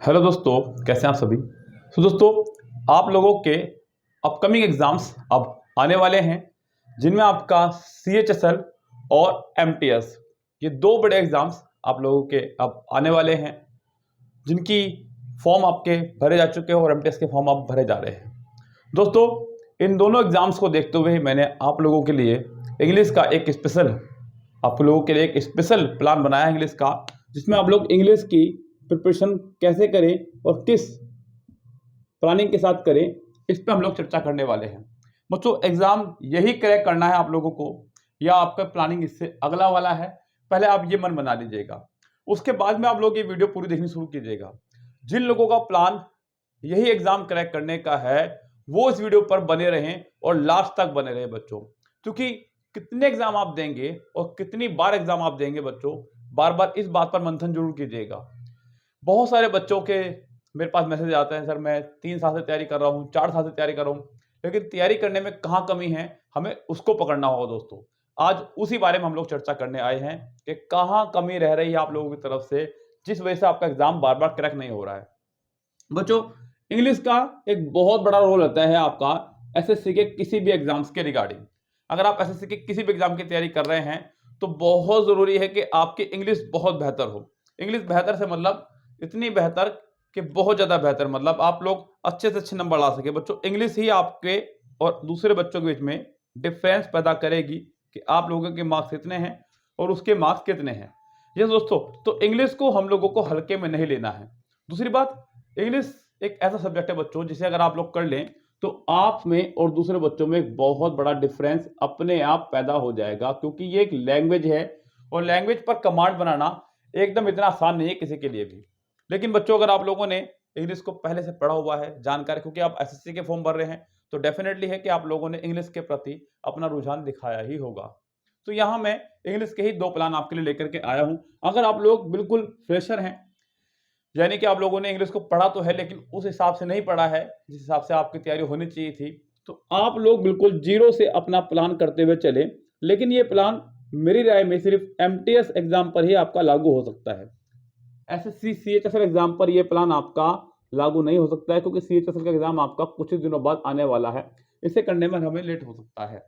Hello दोस्तों, कैसे हैं आप सभी। दोस्तों, आप लोगों के अपकमिंग एग्ज़ाम्स अब आने वाले हैं, जिनमें आपका CHSL और MTS ये दो बड़े एग्ज़ाम्स आप लोगों के अब आने वाले हैं, जिनकी फॉर्म आपके भरे जा चुके हैं और MTS के फॉर्म आप भरे जा रहे हैं। दोस्तों, इन दोनों एग्ज़ाम्स को देखते हुए मैंने आप लोगों के लिए इंग्लिश का आप लोगों के लिए एक स्पेशल प्लान बनाया है इंग्लिश का, जिसमें आप लोग इंग्लिश की प्रिपरेशन कैसे करें और किस प्लानिंग के साथ करें, इस पे हम लोग चर्चा करने वाले हैं। बच्चों, एग्जाम यही क्रैक करना है आप लोगों को या आपका प्लानिंग इससे अगला वाला है, पहले आप ये मन बना लीजिएगा। उसके बाद में आप लोग ये वीडियो पूरी देखनी शुरू कीजिएगा। जिन लोगों का प्लान यही एग्जाम क्रैक करने का है, वो इस वीडियो पर बने रहें और लास्ट तक बने रहें बच्चों, क्योंकि कितने एग्जाम आप देंगे और कितनी बार एग्जाम आप देंगे बच्चों, बार बार इस बात पर मंथन जरूर कीजिएगा। बहुत सारे बच्चों के मेरे पास मैसेज आते हैं, सर मैं 3 साल से तैयारी कर रहा हूँ, 4 साल से तैयारी कर रहा हूँ, लेकिन तैयारी करने में कहाँ कमी है, हमें उसको पकड़ना होगा दोस्तों। आज उसी बारे में हम लोग चर्चा करने आए हैं कि कहाँ कमी रह रही है आप लोगों की तरफ से, जिस वजह से आपका एग्जाम बार बार क्रैक नहीं हो रहा है। बच्चों, इंग्लिश का एक बहुत बड़ा रोल होता है आपका एसएससी के किसी भी एग्जाम्स के रिगार्डिंग। अगर आप एसएससी के किसी भी एग्जाम की तैयारी कर रहे हैं, तो बहुत जरूरी है कि आपकी इंग्लिश बहुत बेहतर हो। इंग्लिश बेहतर से मतलब इतनी बेहतर कि बहुत ज्यादा बेहतर, मतलब आप लोग अच्छे से अच्छे नंबर ला सके। बच्चों, इंग्लिश ही आपके और दूसरे बच्चों के बीच में डिफरेंस पैदा करेगी कि आप लोगों के मार्क्स कितने हैं और उसके मार्क्स कितने हैं। यस दोस्तों, तो इंग्लिश को हम लोगों को हल्के में नहीं लेना है। दूसरी बात, इंग्लिश एक ऐसा सब्जेक्ट है बच्चों, जिसे अगर आप लोग कर लें तो आप में और दूसरे बच्चों में एक बहुत बड़ा डिफरेंस अपने आप पैदा हो जाएगा, क्योंकि ये एक लैंग्वेज है और लैंग्वेज पर कमांड बनाना एकदम इतना आसान नहीं है किसी के लिए भी। लेकिन बच्चों, अगर आप लोगों ने इंग्लिश को पहले से पढ़ा हुआ है, जानकारी, क्योंकि आप एसएससी के फॉर्म भर रहे हैं, तो डेफिनेटली है कि आप लोगों ने इंग्लिश के प्रति अपना रुझान दिखाया ही होगा। तो यहाँ मैं इंग्लिश के ही दो प्लान आपके लिए लेकर के आया हूँ। अगर आप लोग बिल्कुल फ्रेशर हैं, यानी कि आप लोगों ने इंग्लिश को पढ़ा तो है लेकिन उस हिसाब से नहीं पढ़ा है जिस हिसाब से आपकी तैयारी होनी चाहिए थी, तो आप लोग बिल्कुल जीरो से अपना प्लान करते हुए चले। लेकिन ये प्लान मेरी राय में सिर्फ MTS एग्जाम पर ही आपका लागू हो सकता है। एसएससी CHSL एग्जाम पर यह प्लान आपका लागू नहीं हो सकता है, क्योंकि CHSL का एग्जाम आपका कुछ ही दिनों बाद आने वाला है। इसे करने में हमें लेट हो सकता है।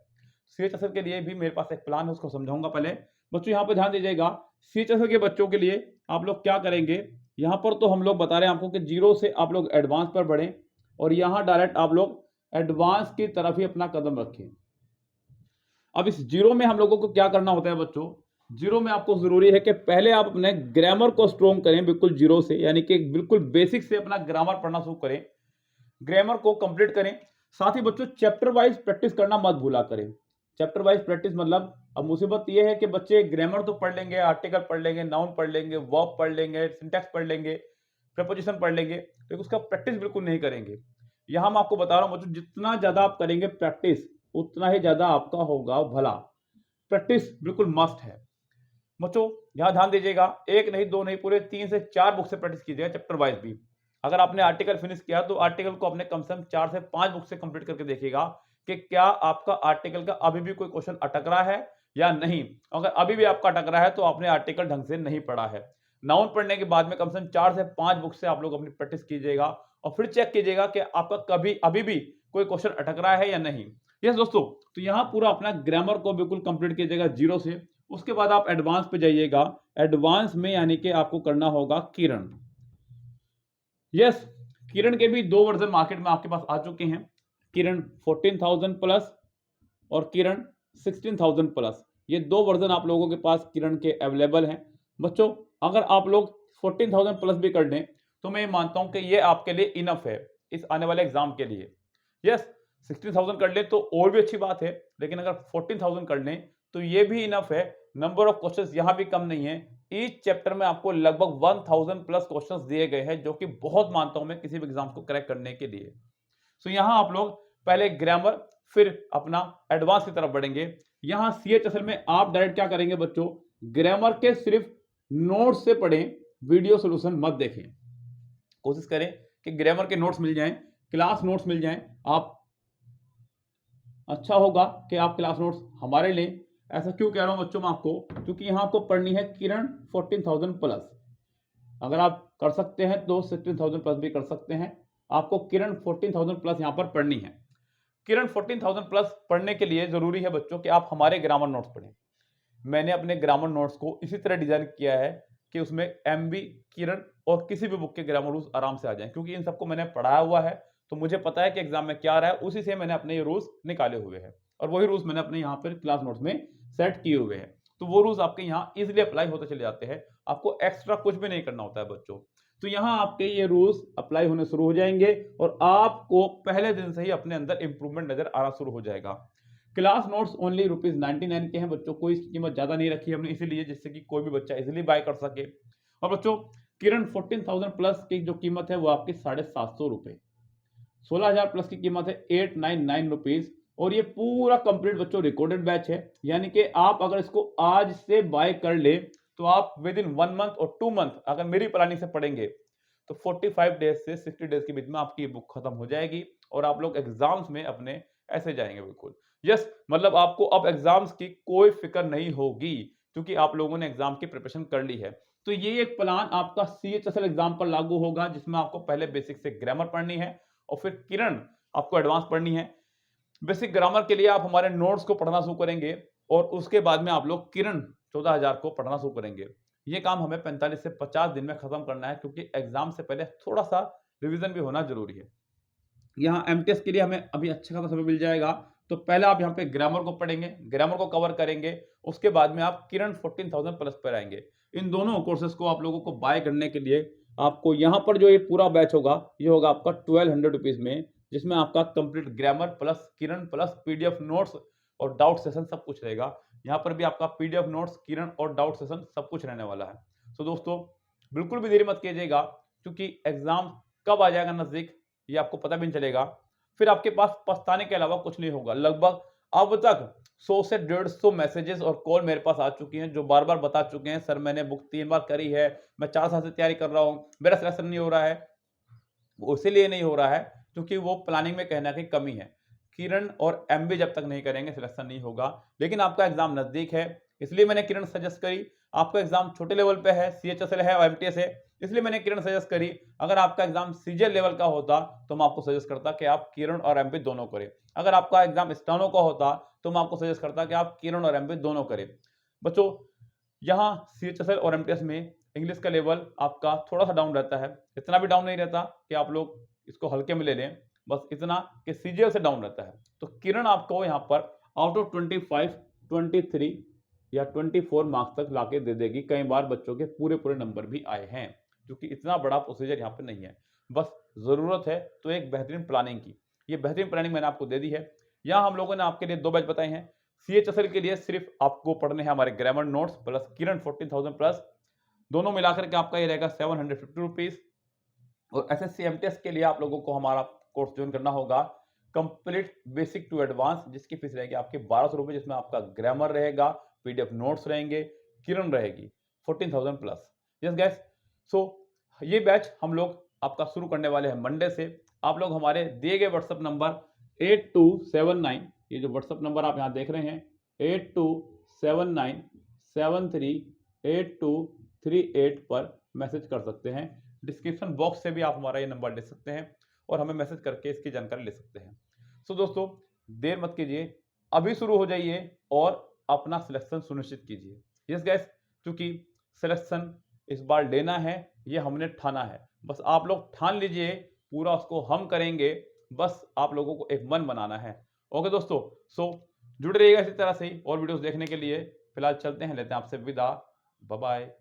CHSL के लिए भी मेरे पास एक प्लान है, उसको समझाऊंगा। पहले बच्चों यहाँ पर ध्यान दीजिएगा, CHSL के बच्चों के लिए आप लोग क्या करेंगे। यहाँ पर तो हम लोग बता रहे हैं आपको कि जीरो से आप लोग एडवांस पर बढ़ें और यहाँ डायरेक्ट आप लोग एडवांस की तरफ ही अपना कदम रखें। अब इस जीरो में हम लोगों को क्या करना होता है बच्चों, जीरो में आपको जरूरी है कि पहले आप अपने ग्रामर को स्ट्रॉन्ग करें, बिल्कुल जीरो से, यानी कि बिल्कुल बेसिक से अपना ग्रामर पढ़ना शुरू करें, ग्रामर को कंप्लीट करें। साथ ही बच्चों, चैप्टर वाइज प्रैक्टिस करना मत भूला करें। चैप्टर वाइज प्रैक्टिस मतलब, अब मुसीबत यह है कि बच्चे ग्रामर तो पढ़ लेंगे, आर्टिकल पढ़ लेंगे, नाउन पढ़ लेंगे, वर्ब पढ़ लेंगे, सिंटैक्स पढ़ लेंगे, प्रपोजिशन पढ़ लेंगे, लेकिन उसका प्रैक्टिस बिल्कुल नहीं करेंगे। यहां मैं आपको बता रहा हूं बच्चों, जितना ज्यादा आप करेंगे प्रैक्टिस, उतना ही ज्यादा आपका होगा भला। प्रैक्टिस बिल्कुल मस्ट है बच्चों। यहां ध्यान दीजिएगा, एक नहीं दो नहीं, पूरे 3 से 4 बुक से प्रैक्टिस कीजिएगा चैप्टर वाइज भी। अगर आपने आर्टिकल फिनिश किया तो आर्टिकल को अपने कम से कम 4 से 5 बुक से कंप्लीट करके देखिएगा कि क्या आपका आर्टिकल का अभी भी कोई क्वेश्चन अटक रहा है या नहीं। अगर अभी भी आपका अटक रहा है तो आपने आर्टिकल ढंग से नहीं पढ़ा है। नाउन पढ़ने के बाद में कम से कम 4 से 5 बुक से आप लोग अपनी प्रैक्टिस कीजिएगा और फिर चेक कीजिएगा कि आपका कभी अभी भी कोई क्वेश्चन अटक रहा है या नहीं। यस दोस्तों, तो यहां पूरा अपना ग्रामर को बिल्कुल कंप्लीट कीजिएगा जीरो से। उसके बाद आप एडवांस पे जाइएगा। एडवांस में यानी कि आपको करना होगा किरण। यस, किरण के भी 2 वर्जन मार्केट में आपके पास आ चुके हैं, किरण 14,000 प्लस और किरण 16,000 प्लस। ये 2 वर्जन आप लोगों के पास किरण के अवेलेबल हैं। बच्चों, अगर आप लोग 14,000 प्लस भी कर दें तो मैं मानता हूं कि ये आपके लिए इनफ है इस आने वाले एग्जाम के लिए। यस, 16,000 कर लें तो और भी अच्छी बात है, लेकिन अगर 14,000 कर लें तो ये भी इनफ है। नंबर ऑफ क्वेश्चंस यहां भी कम नहीं है। ईच चैप्टर में आपको लगभग 1000 प्लस क्वेश्चंस दिए गए हैं, जो कि बहुत मानता हूं मैं किसी भी एग्जाम को क्रैक करने के लिए। सो यहां आप लोग पहले ग्रामर फिर अपना एडवांस की तरफ बढ़ेंगे। यहां CHSL में आप डायरेक्ट क्या करेंगे बच्चों, ग्रामर के सिर्फ नोट्स से पढ़ें, वीडियो सोल्यूशन मत देखें। कोशिश करें कि ग्रामर के नोट्स मिल जाएं, क्लास नोट्स मिल जाएं। आप अच्छा होगा कि आप क्लास नोट्स हमारे लें। ऐसा क्यों कह रहा हूं बच्चों मैं आपको, क्योंकि यहां आपको पढ़नी है किरण 14,000 प्लस। अगर आप कर सकते हैं तो 16,000 प्लस भी कर सकते हैं। आपको किरण 14,000 प्लस यहाँ पर पढ़नी है। किरण 14,000 प्लस पढ़ने के लिए जरूरी है बच्चों कि आप हमारे ग्रामर नोट्स पढ़ें। मैंने अपने ग्रामर नोट्स को इसी तरह डिजाइन किया है कि उसमें एमबी, किरण और किसी भी बुक के ग्रामर रूल्स आराम से आ जाएं, क्योंकि इन सबको मैंने पढ़ाया हुआ है, तो मुझे पता है कि एग्जाम में क्या आ रहा है। उसी से मैंने अपने ये रूल्स निकाले हुए हैं और वही रूल्स मैंने अपने यहाँ पर क्लास नोट्स में सेट किए हुए हैं। तो वो रूल्स आपके यहाँ इजिली अप्लाई होते चले जाते हैं, आपको एक्स्ट्रा कुछ भी नहीं करना होता है बच्चों। तो यहाँ आपके ये रूल्स अप्लाई होने शुरू हो जाएंगे और आपको पहले दिन से ही अपने अंदर इंप्रूवमेंट नजर आना शुरू हो जाएगा। क्लास नोट्स ओनली ₹99 के हैं बच्चों, कोई इसकी कीमत ज्यादा नहीं रखी हमने इसीलिए, जिससे कि कोई भी बच्चा इजीली बाय कर सके। और बच्चों किरण 14,000 प्लस की जो कीमत है वो आपकी ₹750, 16,000 प्लस की कीमत है ₹899। और ये पूरा कंप्लीट बच्चों रिकॉर्डेड बैच है, यानी कि आप अगर इसको आज से बाय कर ले तो आप विद इन 1 मंथ और 2 मंथ अगर मेरी प्लानिंग से पढ़ेंगे तो 45 डेज से 60 डेज के बीच में आपकी ये बुक खत्म हो जाएगी और आप लोग एग्जाम्स में अपने ऐसे जाएंगे बिल्कुल। यस, मतलब आपको अब एग्जाम्स की कोई फिक्र नहीं होगी, क्योंकि आप लोगों ने एग्जाम की प्रिपरेशन कर ली है। तो ये एक प्लान आपका सीएचएसएल एग्जाम पर लागू होगा, जिसमें आपको पहले बेसिक से ग्रामर पढ़नी है और फिर किरण आपको एडवांस पढ़नी है। बेसिक ग्रामर के लिए आप हमारे नोट्स को पढ़ना शुरू करेंगे और उसके बाद में आप लोग किरण 14,000 को पढ़ना शुरू करेंगे। ये काम हमें 45 से 50 दिन में खत्म करना है, क्योंकि एग्जाम से पहले थोड़ा सा रिवीजन भी होना जरूरी है। यहाँ एमटीएस के लिए हमें अभी अच्छा खासा समय मिल जाएगा। तो पहले आप यहाँ पे ग्रामर को पढ़ेंगे, ग्रामर को कवर करेंगे, उसके बाद में आप किरण 14,000 प्लस पर आएंगे। इन दोनों कोर्सेज को आप लोगों को बाय करने के लिए आपको यहाँ पर जो ये पूरा बैच होगा ये होगा आपका 1200 रुपीज में, जिसमें आपका कंप्लीट ग्रामर प्लस किरण प्लस पीडीएफ नोट्स और डाउट सेशन सब कुछ रहेगा। यहाँ पर भी आपका पीडीएफ नोट्स, किरण और डाउट सेशन सब कुछ रहने वाला है। तो दोस्तों बिल्कुल भी देरी मत कीजिएगा, क्योंकि एग्जाम कब आ जाएगा नजदीक ये आपको पता भी नहीं चलेगा। फिर आपके पास पछताने के अलावा कुछ नहीं होगा। लगभग अब तक 100 से 150 मैसेजेस और कॉल मेरे पास आ चुकी हैं, जो बार बार बता चुके हैं सर मैंने बुक 3 बार करी है, मैं 4 साल से तैयारी कर रहा हूँ, मेरा सिलेक्शन नहीं हो रहा है। वो इसीलिए नहीं हो रहा है क्योंकि वो प्लानिंग में कहीं ना कहीं कमी है। किरण और एमबी जब तक नहीं करेंगे सिलेक्शन नहीं होगा। लेकिन आपका एग्जाम नजदीक है, इसलिए मैंने किरण सजेस्ट करी। आपका एग्जाम छोटे लेवल पे है, सीएचएसएल है और एमटीएस है, इसलिए मैंने किरण सजेस्ट करी। अगर आपका एग्जाम सीजीएल लेवल का होता तो मैं आपको सजेस्ट करता कि आप किरण और एमपी दोनों करें। अगर आपका एग्जाम स्टेनो का होता तो मैं आपको सजेस्ट करता कि आप किरण और एमपी दोनों करें। बच्चों यहाँ सीएचएसएल और एमटीएस में इंग्लिश का लेवल आपका थोड़ा सा डाउन रहता है, इतना भी डाउन नहीं रहता कि आप लोग इसको हल्के में ले लें, बस इतना कि सीजीएल से डाउन रहता है। तो किरण आपको यहाँ पर आउट ऑफ 25, 23 या 24 मार्क्स तक लाके दे देगी। कई बार बच्चों के पूरे पूरे नंबर भी आए हैं, क्योंकि इतना बड़ा प्रोसीजर यहाँ पे नहीं है। बस जरूरत है तो एक बेहतरीन प्लानिंग की। ये बेहतरीन प्लानिंग मैंने आपको दे दी है। यहाँ हम लोगों ने आपके लिए 2 बैच बताए हैं। सीएचएसएल के लिए सिर्फ आपको पढ़ने हैं हमारे ग्रामर नोट्स प्लस किरण 14,000 प्लस, दोनों मिलाकर के आपका ये रहेगा 750 रुपीज। और एसएससी एमटीएस के लिए आप लोगों को हमारा कोर्स ज्वाइन करना होगा कंप्लीट बेसिक टू एडवांस, जिसकी फीस रहेगी आपके 1200 रुपए, जिसमें आपका ग्रामर रहेगा, पीडीएफ नोट्स रहेंगे, किरण रहेगी 14,000 प्लस। यस गाइस, सो ये बैच हम लोग आपका शुरू करने वाले हैं मंडे से। आप लोग हमारे दिए गए व्हाट्सएप नंबर 8279, ये जो व्हाट्सएप नंबर आप यहाँ देख रहे हैं 8279738238 पर मैसेज कर सकते हैं। डिस्क्रिप्शन बॉक्स से भी आप हमारा ये नंबर ले सकते हैं और हमें मैसेज करके इसकी जानकारी ले सकते हैं। सो दोस्तों देर मत कीजिए, अभी शुरू हो जाइए और अपना सिलेक्शन सुनिश्चित कीजिए। यस गाइस, क्योंकि सिलेक्शन इस बार लेना है, ये हमने ठाना है। बस आप लोग ठान लीजिए, पूरा उसको हम करेंगे, बस आप लोगों को एक मन बनाना है। ओके दोस्तों, सो जुड़े रहिएगा इसी तरह से ही और वीडियोस देखने के लिए। फिलहाल चलते हैं, लेते हैं आपसे विदा। Bye bye.